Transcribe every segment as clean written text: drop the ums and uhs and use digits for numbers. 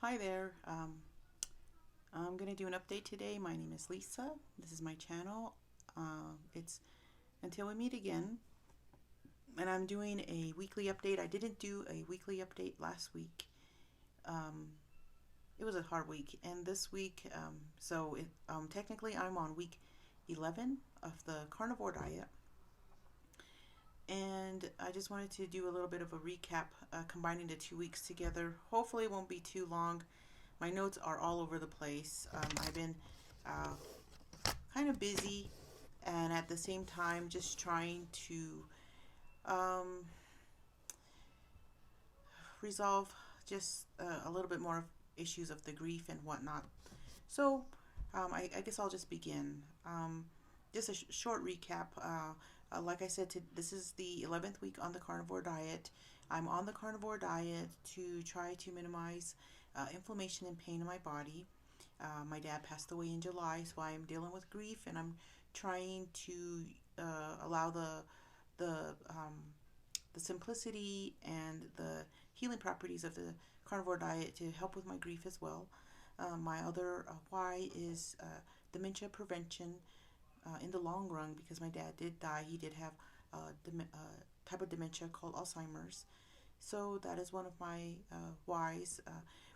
Hi there. I'm going to do an update today. My name is Lisa. This is my channel. It's until we meet again. And I'm doing a weekly update. I didn't do a weekly update last week. Um, it was a hard week. And this week, technically I'm on week 11 of the carnivore diet. And I just wanted to do a little bit of a recap, combining the 2 weeks together. Hopefully it won't be too long. My notes are all over the place. I've been kind of busy and at the same time just trying to um, resolve just a little bit more of issues of the grief and whatnot. So I guess I'll just begin. Just a short recap. Like I said, this is the 11th week on the carnivore diet. I'm on the carnivore diet to try to minimize inflammation and pain in my body. My dad passed away in July, so I'm dealing with grief, and I'm trying to allow the simplicity and the healing properties of the carnivore diet to help with my grief as well. My other why is dementia prevention in the long run, because my dad did die. He did have a type of dementia called Alzheimer's. So that is one of my whys.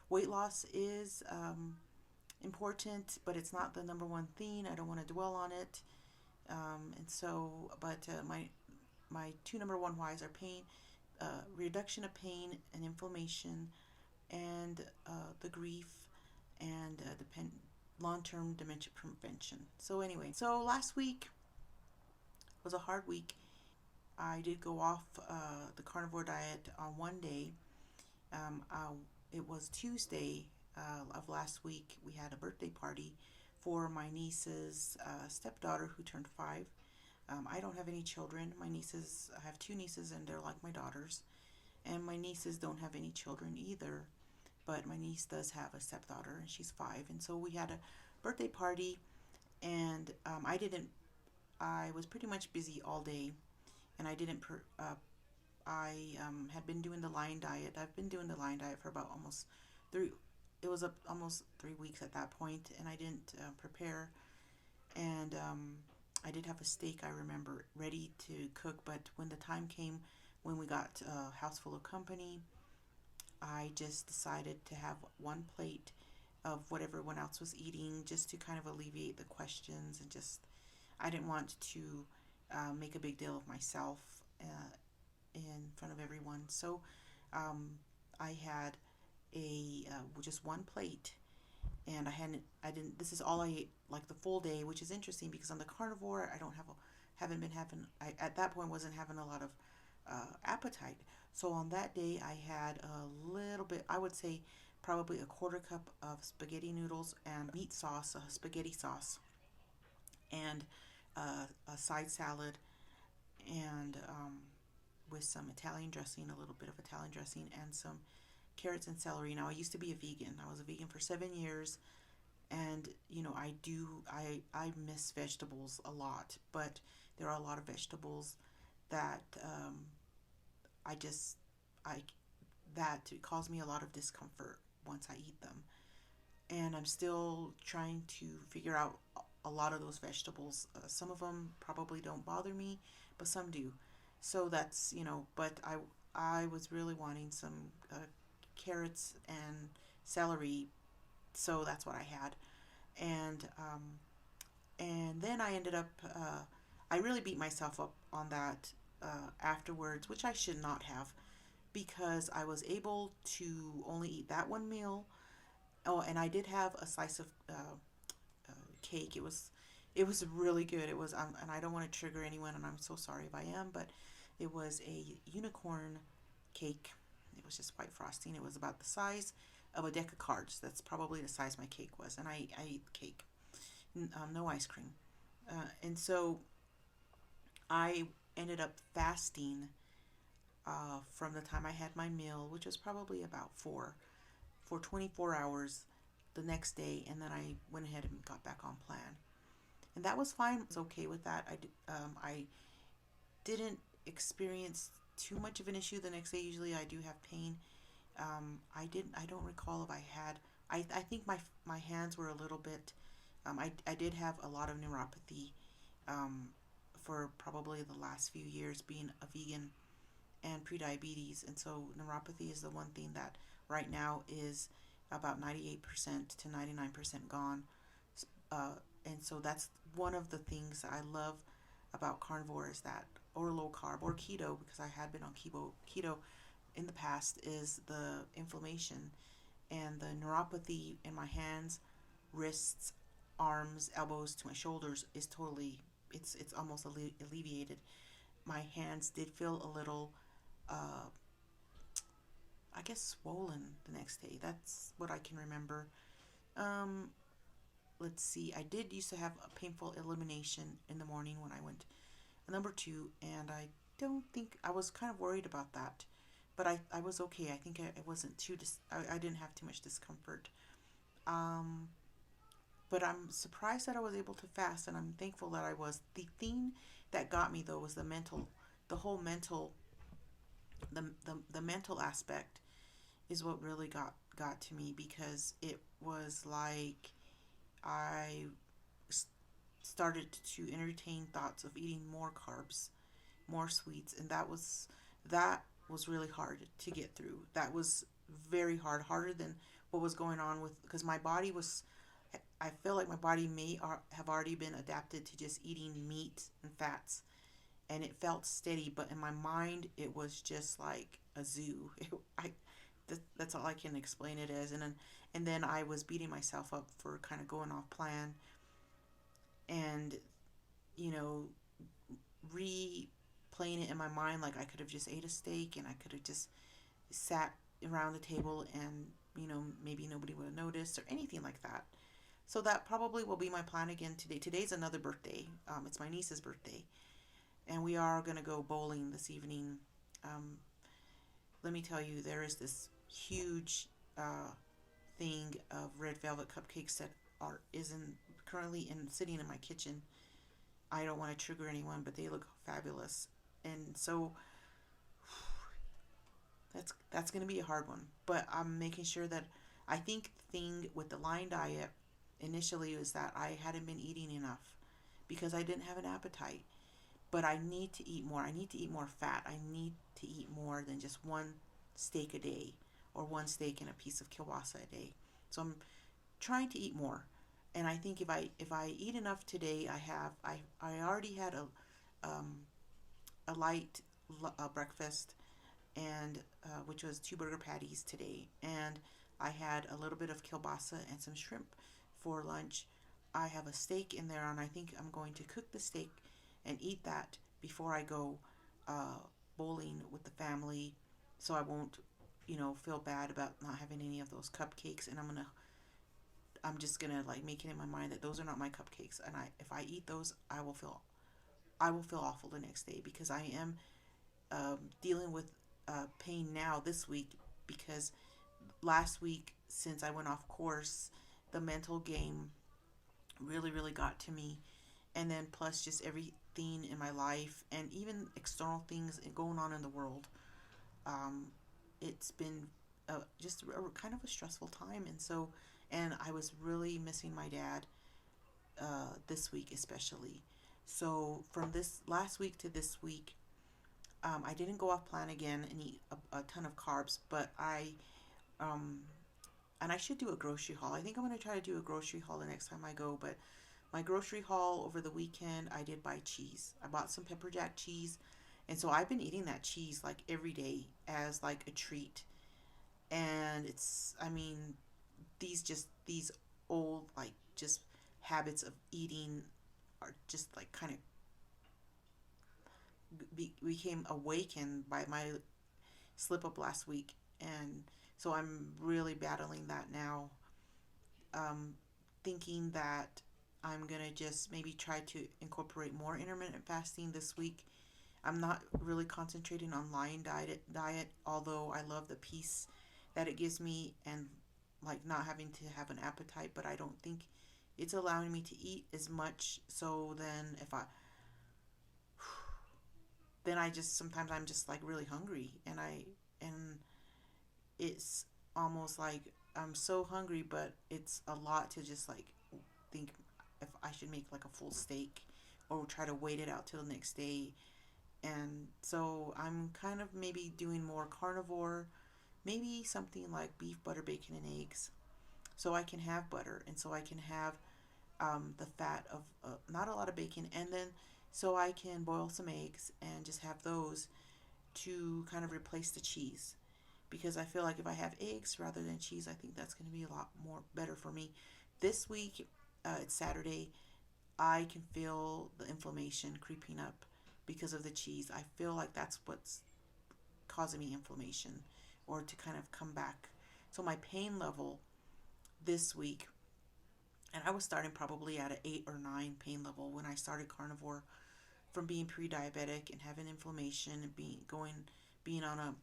Weight loss is important, but it's not the number one thing. I don't want to dwell on it. My two number one whys are pain, reduction of pain and inflammation, and the grief, and long-term dementia prevention. So anyway, so last week was a hard week. I did go off the carnivore diet on one day. It was Tuesday of last week. We had a birthday party for my niece's stepdaughter who turned 5. I don't have any children. I have two nieces and they're like my daughters. And my nieces don't have any children either. But my niece does have a stepdaughter and she's 5. And so we had a birthday party, and I was pretty much busy all day, and I had been doing the Lion diet. I've been doing the Lion diet for about almost almost 3 weeks at that point, and I didn't prepare. And I did have a steak, I remember, ready to cook, but when the time came, when we got a house full of company, I just decided to have one plate of what everyone else was eating, just to kind of alleviate the questions, and just I didn't want to make a big deal of myself in front of everyone. So I had a just one plate, and I didn't. This is all I ate, like the full day, which is interesting because on the carnivore, haven't been having. I at that point wasn't having a lot of appetite. So on that day, I had a little bit. I would say probably a quarter cup of spaghetti noodles and meat sauce, spaghetti sauce, and a side salad, and with some Italian dressing, a little bit of Italian dressing, and some carrots and celery. Now, I used to be a vegan. I was a vegan for 7 years, and I miss vegetables a lot, but there are a lot of vegetables that I just I that cause me a lot of discomfort once I eat them, and I'm still trying to figure out a lot of those vegetables. Some of them probably don't bother me, but some do. So that's, but I was really wanting some carrots and celery, so that's what I had. And then I ended up I really beat myself up on that afterwards, which I should not have, because I was able to only eat that one meal. Oh, and I did have a slice of cake. It was really good. It was and I don't want to trigger anyone, and I'm so sorry if I am, but it was a unicorn cake. It was just white frosting. It was about the size of a deck of cards. That's probably the size my cake was, and I ate the cake. No ice cream. And so I ended up fasting from the time I had my meal, which was probably about for 24 hours the next day, and then I went ahead and got back on plan, and that was fine. I was okay with that. I didn't experience too much of an issue the next day. Usually I do have pain I don't recall if I had. I think my hands were a little bit. I did have a lot of neuropathy. Um, for probably the last few years being a vegan and prediabetes, and so neuropathy is the one thing that right now is about 98% to 99% gone. Uh, and so that's one of the things I love about carnivore is that, or low carb or keto, because I had been on keto in the past, is the inflammation and the neuropathy in my hands, wrists, arms, elbows to my shoulders is totally, it's almost alleviated. My hands did feel a little, uh, I guess, swollen the next day. That's what I can remember. Um, let's see. I did used to have a painful elimination in the morning when I went number two, and I don't think I was kind of worried about that, but I was okay. I think I wasn't too I didn't have too much discomfort. Um, but I'm surprised that I was able to fast, and I'm thankful that I was. The thing that got me though was the whole mental, the mental aspect is what really got to me, because it was like I started to entertain thoughts of eating more carbs, more sweets, and that was really hard to get through. That was very hard, harder than what was going on with, because my body was, I feel like my body may have already been adapted to just eating meat and fats, and it felt steady, but in my mind it was just like a zoo. That's all I can explain it as. And then I was beating myself up for kind of going off plan, and you know, replaying it in my mind, like I could have just ate a steak and I could have just sat around the table, and maybe nobody would have noticed or anything like that. So that probably will be my plan again today. Today's another birthday. It's my niece's birthday, and we are gonna go bowling this evening. um, Let me tell you, there is this huge thing of red velvet cupcakes that are is in currently in sitting in my kitchen. I don't want to trigger anyone, but they look fabulous, and so that's going to be a hard one. But I'm making sure that, I think the thing with the line diet initially was that I hadn't been eating enough because I didn't have an appetite. But I need to eat more. I need to eat more fat. I need to eat more than just one steak a day, or one steak and a piece of kielbasa a day. So I'm trying to eat more. And I think if I eat enough today, I already had a light breakfast, and which was two burger patties today, and I had a little bit of kielbasa and some shrimp for lunch. I have a steak in there, and I think I'm going to cook the steak and eat that before I go uh, bowling with the family, so I won't, feel bad about not having any of those cupcakes. And I'm just gonna like make it in my mind that those are not my cupcakes, and if I eat those, I will feel awful the next day, because I am dealing with pain now this week, because last week, since I went off course, the mental game really, really got to me. And then plus just everything in my life and even external things going on in the world. Um, it's been just kind of a stressful time. And I was really missing my dad this week, especially. So from this last week to this week, I didn't go off plan again and eat a ton of carbs, but um, and I should do a grocery haul. I think I'm going to try to do a grocery haul the next time I go. But my grocery haul over the weekend, I did buy cheese. I bought some pepper jack cheese, and so I've been eating that cheese like every day as like a treat. And I mean, these old like just habits of eating are just like kind of became awakened by my slip up last week, and so I'm really battling that now. Um, Thinking that I'm gonna just maybe try to incorporate more intermittent fasting this week. I'm not really concentrating on line diet, although I love the peace that it gives me, and like not having to have an appetite, but I don't think it's allowing me to eat as much. So then I just sometimes I'm just like really hungry, and it's almost like I'm so hungry, but it's a lot to just like think if I should make like a full steak or try to wait it out till the next day. And so I'm kind of maybe doing more carnivore, maybe something like beef, butter, bacon, and eggs, so I can have butter and so I can have the fat of not a lot of bacon, and then so I can boil some eggs and just have those to kind of replace the cheese. Because I feel like if I have eggs rather than cheese, I think that's going to be a lot more better for me. This week, it's Saturday, I can feel the inflammation creeping up because of the cheese. I feel like that's what's causing me inflammation or to kind of come back. So my pain level this week, and I was starting probably at an 8 or 9 pain level when I started carnivore, from being pre-diabetic and having inflammation and being on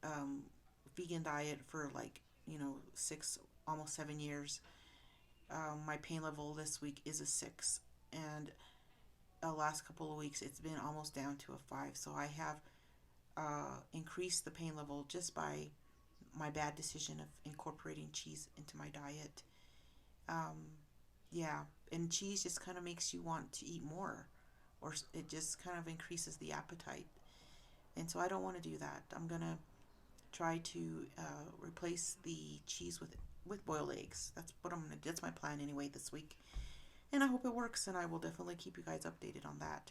a vegan diet for like 6 almost 7 years. My pain level this week is a 6, and the last couple of weeks it's been almost down to a 5. So I have increased the pain level just by my bad decision of incorporating cheese into my diet. Um, yeah, and cheese just kind of makes you want to eat more, or it just kind of increases the appetite. And so I don't want to do that. I'm gonna try to replace the cheese with boiled eggs. That's what I'm gonna. That's my plan anyway this week, and I hope it works. And I will definitely keep you guys updated on that.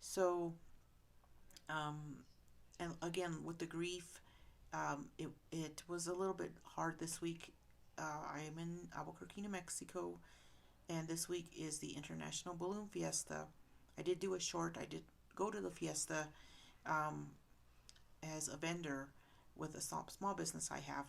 So, um, and again with the grief, it was a little bit hard this week. I am in Albuquerque, New Mexico, and this week is the International Balloon Fiesta. I did do a short. I did go to the fiesta um, as a vendor with a small business I have,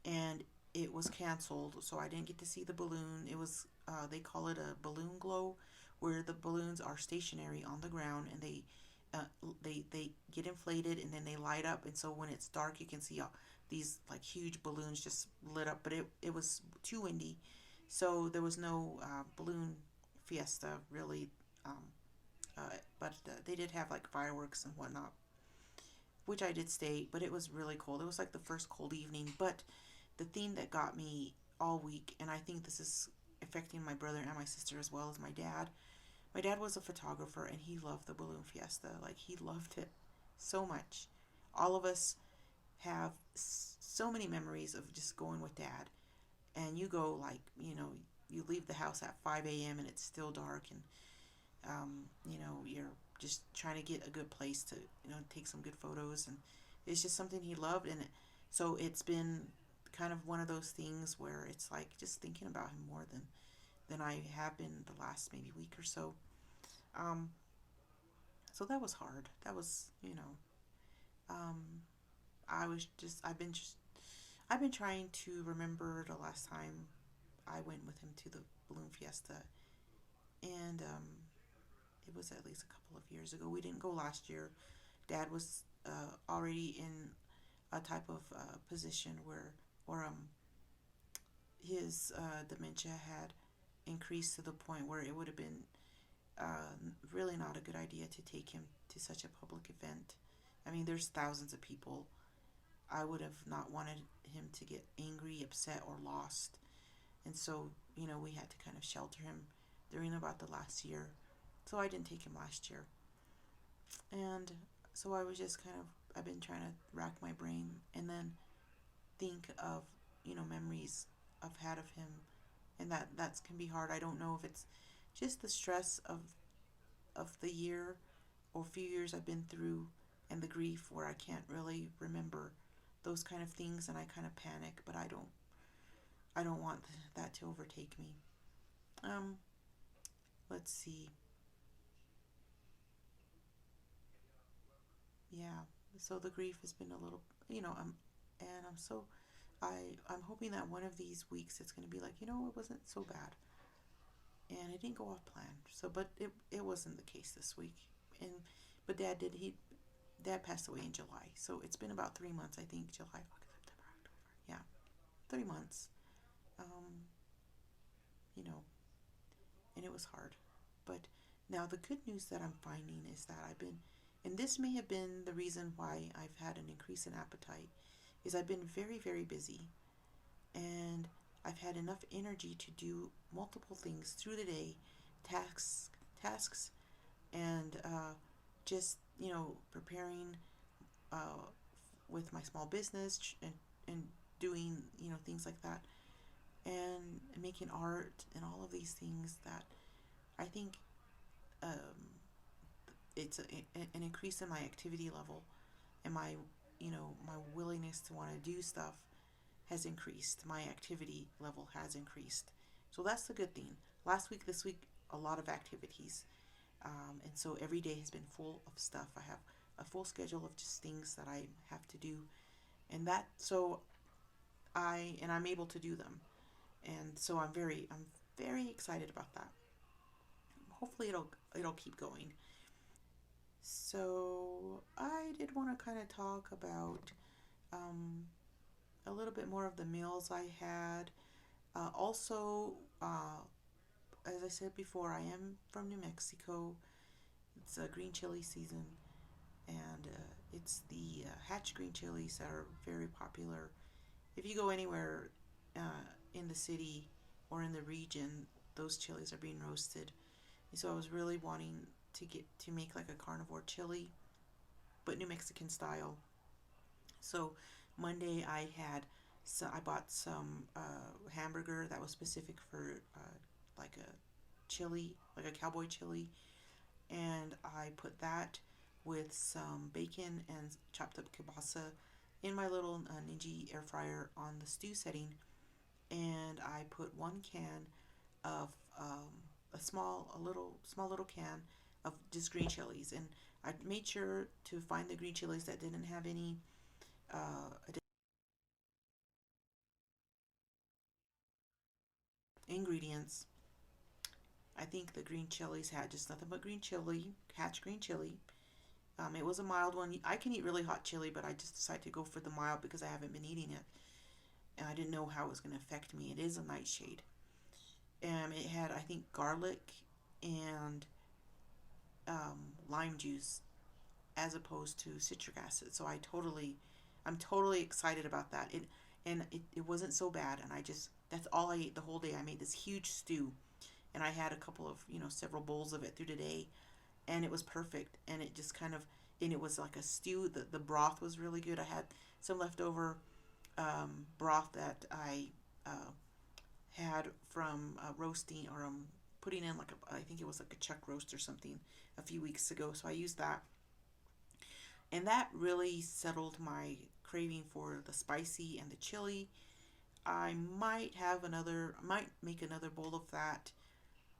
and it was canceled, so I didn't get to see the balloon. It was they call it a balloon glow, where the balloons are stationary on the ground and they get inflated and then they light up, and so when it's dark you can see these like huge balloons just lit up. But it was too windy, so there was no balloon fiesta really. Um, but they did have like fireworks and whatnot, which I did stay, but it was really cold. It was like the first cold evening. But the thing that got me all week, and I think this is affecting my brother and my sister as well as my dad. My dad was a photographer and he loved the balloon fiesta. Like, he loved it so much. All of us have so many memories of just going with dad. And you go, like, you leave the house at 5 a.m. and it's still dark, and you're just trying to get a good place to, take some good photos. And it's just something he loved. And so it's been kind of one of those things where it's like just thinking about him more than I have been the last maybe week or so. Um, so that was hard. That was, um, I've been trying to remember the last time I went with him to the balloon fiesta, and it was at least a couple of years ago. We didn't go last year. Dad was already in a type of position where his dementia had increased to the point where it would have been really not a good idea to take him to such a public event. I mean, there's thousands of people. I would have not wanted him to get angry, upset, or lost. And so, we had to kind of shelter him during about the last year. So I didn't take him last year. And so I was just I've been trying to rack my brain and then think of, memories I've had of him. And that can be hard. I don't know if it's just the stress of the year or few years I've been through, and the grief where I can't really remember those kind of things, and I kind of panic, but I don't want that to overtake me. Um, let's see. Yeah. So the grief has been a little, and I'm hoping that one of these weeks it's going to be like, it wasn't so bad, and it didn't go off plan. So, but it wasn't the case this week, and but Dad passed away in July, so it's been about 3 months, I think. July, August, September, October. Yeah, 3 months. Um, you know, and it was hard. But now the good news that I'm finding is that and this may have been the reason why I've had an increase in appetite, is I've been very, very busy, and I've had enough energy to do multiple things through the day, tasks, and just preparing uh, with my small business and doing things like that, and making art and all of these things that I think um, it's an increase in my activity level, and my willingness to want to do stuff has increased. My activity level has increased, so that's the good thing. This week, a lot of activities, and so every day has been full of stuff. I have a full schedule of just things that I have to do, and I'm able to do them, and so I'm very excited about that. Hopefully, it'll keep going. So I did want to kind of talk about um, a little bit more of the meals I had. Also, as I said before, I am from New Mexico. It's green chili season, and it's the hatch green chilies that are very popular. If you go anywhere in the city or in the region, those chilies are being roasted. And so I was really wanting to make like a carnivore chili, but New Mexican style. So Monday I bought some hamburger that was specific for like a chili, like a cowboy chili, and I put that with some bacon and chopped up kielbasa in my little Ninja air fryer on the stew setting, and I put 1 can of small little can of just green chilies, and I made sure to find the green chilies that didn't have any ingredients. I think the green chilies had just nothing but green chili, hatch green chili. It was a mild one. I can eat really hot chili, but I just decided to go for the mild because I haven't been eating it, and I didn't know how it was going to affect me. It is a nightshade. It had, I think, garlic and lime juice as opposed to citric acid. So I'm totally excited about that. It wasn't so bad, and that's all I ate the whole day. I made this huge stew, and I had a couple of several bowls of it through the day, and it was perfect. And it just kind of and it was like a stew. The broth was really good. I had some leftover broth that I had from roasting or putting in I think it was like a chuck roast or something a few weeks ago. So I used that, and that really settled my craving for the spicy and the chili. Might make another bowl of that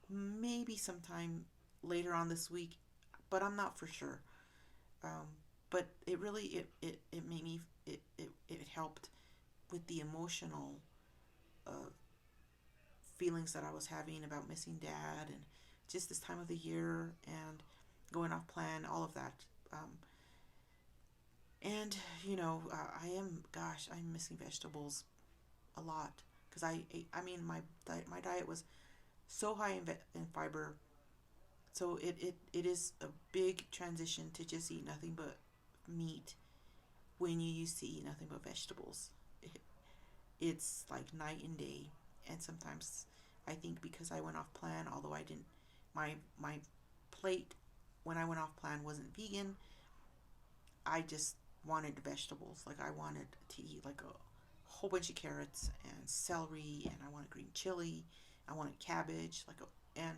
maybe sometime later on this week, but I'm not for sure. Um, but it really it made me it helped with the emotional uh, feelings that I was having about missing dad and just this time of the year and going off plan, all of that. Um, and I'm missing vegetables a lot because I mean my diet was so high in fiber, so it is a big transition to just eat nothing but meat when you used to eat nothing but vegetables. It's like night and day, and sometimes I think because I went off plan, although I didn't, my plate when I went off plan wasn't vegan. I just wanted vegetables. Like I wanted to eat like a whole bunch of carrots and celery, and I wanted green chili. I wanted cabbage, and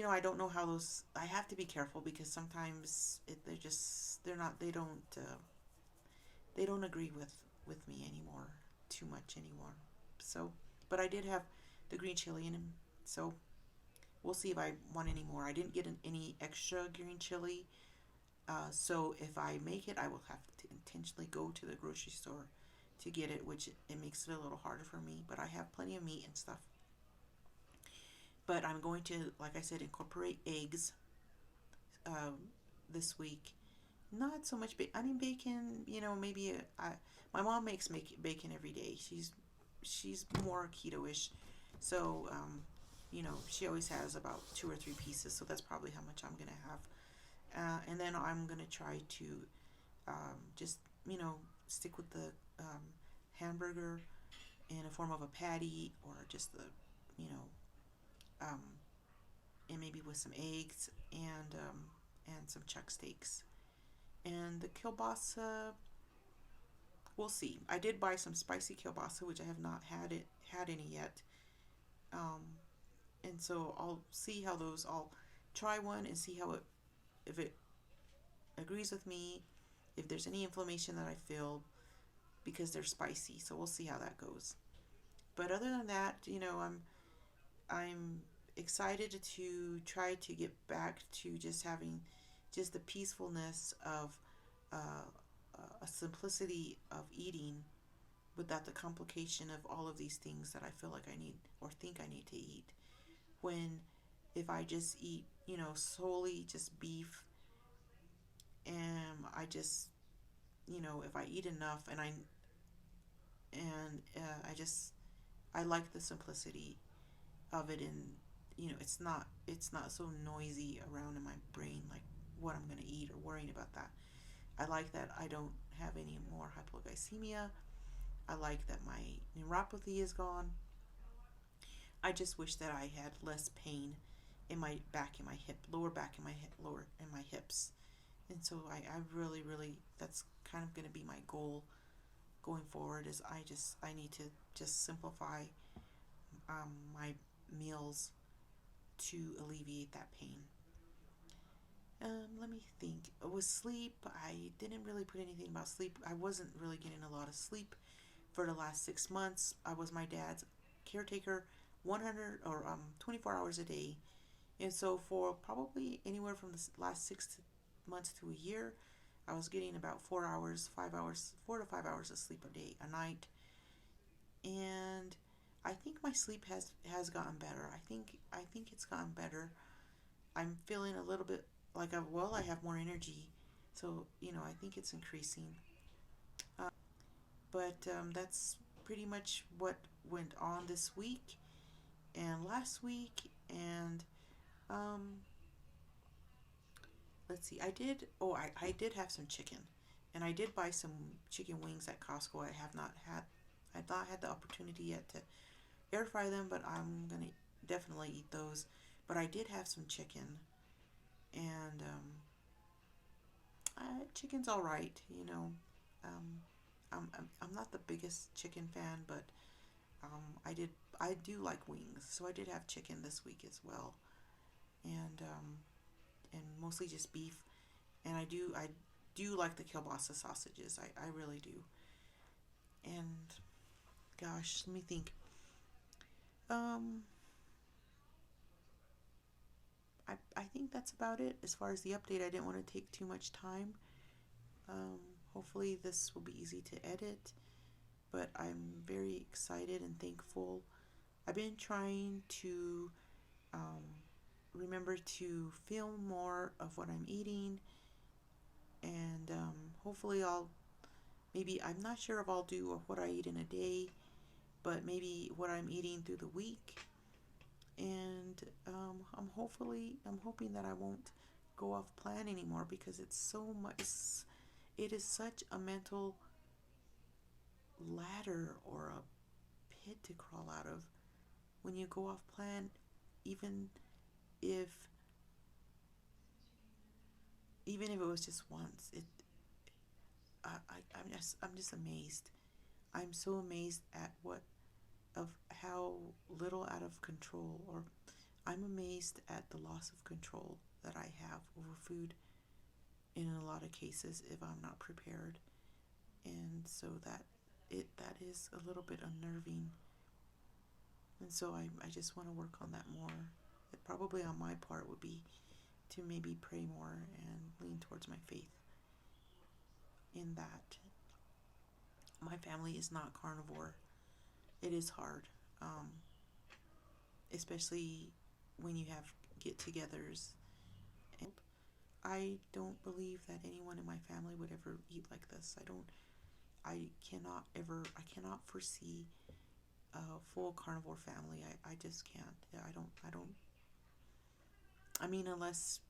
I don't know how those. I have to be careful because sometimes they don't agree with me anymore too much anymore. So, but I did have the green chili in them, so we'll see if I want any more. I didn't get any extra green chili, so if I make it, I will have to intentionally go to the grocery store to get it, which it makes it a little harder for me. But I have plenty of meat and stuff. But I'm going to, like I said, incorporate eggs um, this week. Not so much bacon. I mean, bacon. Maybe my mom makes bacon every day. She's more keto-ish, so she always has about 2 or 3 pieces. So that's probably how much I'm gonna have. And then I'm gonna try to just stick with the hamburger in a form of a patty, or just the, you know, um, and maybe with some eggs and some chuck steaks. And the kielbasa, we'll see. I did buy some spicy kielbasa, which I have not had any yet. Um, and so I'll see how those. I'll try one and see how it, if it agrees with me, if there's any inflammation that I feel because they're spicy. So we'll see how that goes. But other than that, I'm excited to try to get back to just having just the peacefulness of uh, a simplicity of eating without the complication of all of these things that I feel like I need or think I need to eat. When if I just eat, solely just beef, and I just, if I eat enough I like the simplicity of it, and it's not so noisy around in my brain like what I'm gonna eat or worrying about that. I like that I don't have any more hypoglycemia. I like that my neuropathy is gone. I just wish that I had less pain in my back, in my hip, lower back, in my hip, lower in my hips. And so I really, really, that's kind of going to be my goal going forward. Is I need to just simplify my meals to alleviate that pain. Let me think. With sleep, I didn't really put anything about sleep. I wasn't really getting a lot of sleep for the last 6 months. I was my dad's caretaker, 100 or 24 hours a day, and so for probably anywhere from the last 6 months to a year, I was getting about 4 hours, 5 hours, 4 to 5 hours of sleep a day, a night, and I think my sleep has gotten better. I think it's gotten better. I'm feeling a little bit like I have more energy, so I think it's increasing. But that's pretty much what went on this week and last week. And um, let's see, I did have some chicken, and I did buy some chicken wings at Costco. I've not had the opportunity yet to air fry them, but I'm gonna definitely eat those. But I did have some chicken, and chicken's all right. Um, I'm not the biggest chicken fan, but I do like wings, so I did have chicken this week as well, and mostly just beef. And I do like the kielbasa sausages. I really do. And gosh, let me think. Um, I think that's about it as far as the update. I didn't want to take too much time. Um, Hopefully this will be easy to edit, but I'm very excited and thankful. I've been trying to um, remember to film more of what I'm eating, and hopefully I'm not sure if I'll do what I eat in a day, but maybe what I'm eating through the week. And I'm hoping that I won't go off plan anymore, because it's so much. It is such a mental ladder or a pit to crawl out of when you go off plan. Even if even if it was just once, I'm just amazed. I'm so amazed at what of how little out of control, or I'm amazed at the loss of control that I have over food in a lot of cases if I'm not prepared. And so that is a little bit unnerving. And so I just want to work on that more. It probably on my part would be to maybe pray more and lean towards my faith in that. My family is not carnivore. It is hard, um, especially when you have get-togethers. And I don't believe that anyone in my family would ever eat like this. I cannot foresee a full carnivore family. I just can't. I mean, unless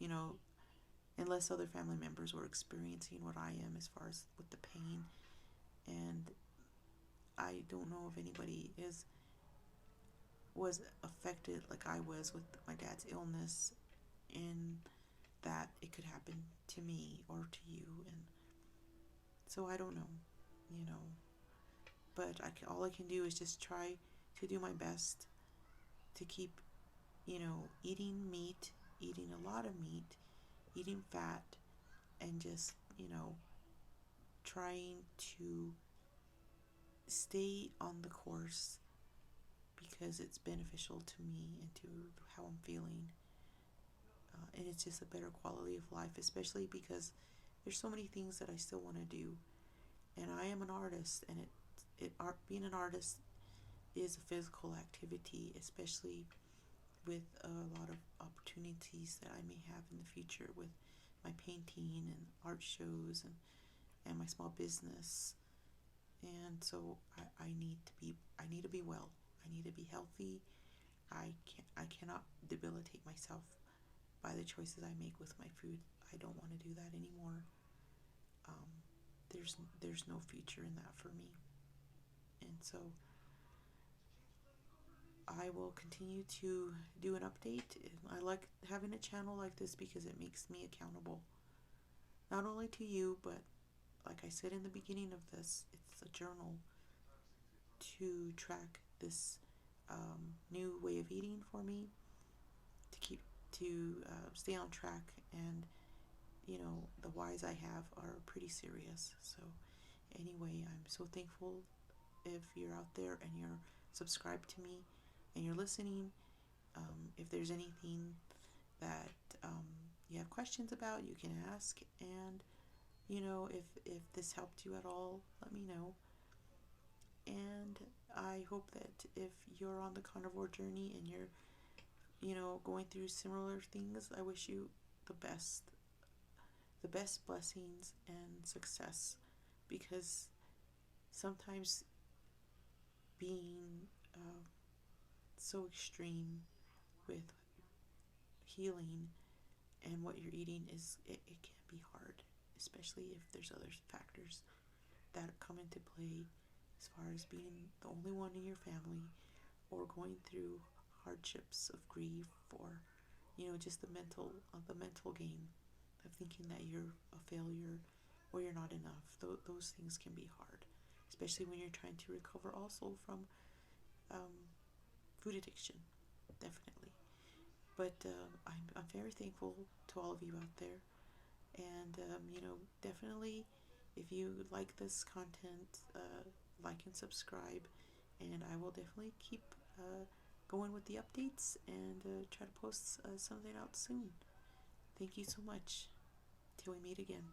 other family members were experiencing what I am as far as with the pain, don't know if anybody was affected like I was with my dad's illness, and that it could happen to me or to you. And so I don't know, you know. But all I can do is just try to do my best to keep, eating meat, eating a lot of meat, eating fat, and just, trying to stay on the course because it's beneficial to me and to how I'm feeling. And it's just a better quality of life, especially because there's so many things that I still want to do. And I am an artist, and being an artist is a physical activity, especially with a lot of opportunities that I may have in the future with my painting and art shows and my small business. And so I need to be well. I need to be healthy. I cannot debilitate myself by the choices I make with my food. I don't want to do that anymore. Um, there's no future in that for me. And so I will continue to do an update. I like having a channel like this because it makes me accountable, not only to you, but like I said in the beginning of this, it's a journal to track this new way of eating for me, to stay on track. And the whys I have are pretty serious. So anyway, I'm so thankful if you're out there and you're subscribed to me and you're listening. If there's anything that you have questions about, you can ask. And if this helped you at all, let me know. And I hope that if you're on the carnivore journey and you're going through similar things, I wish you the best blessings and success, because sometimes being so extreme with healing and what you're eating it can be hard, especially if there's other factors that come into play, as far as being the only one in your family, or going through hardships of grief, or just the mental game of thinking that you're a failure or you're not enough. Those things can be hard, especially when you're trying to recover also from food addiction, definitely. But I'm very thankful to all of you out there. And definitely, if you like this content, like and subscribe, and I will definitely keep going with the updates and try to post something out soon. Thank you so much. Till we meet again.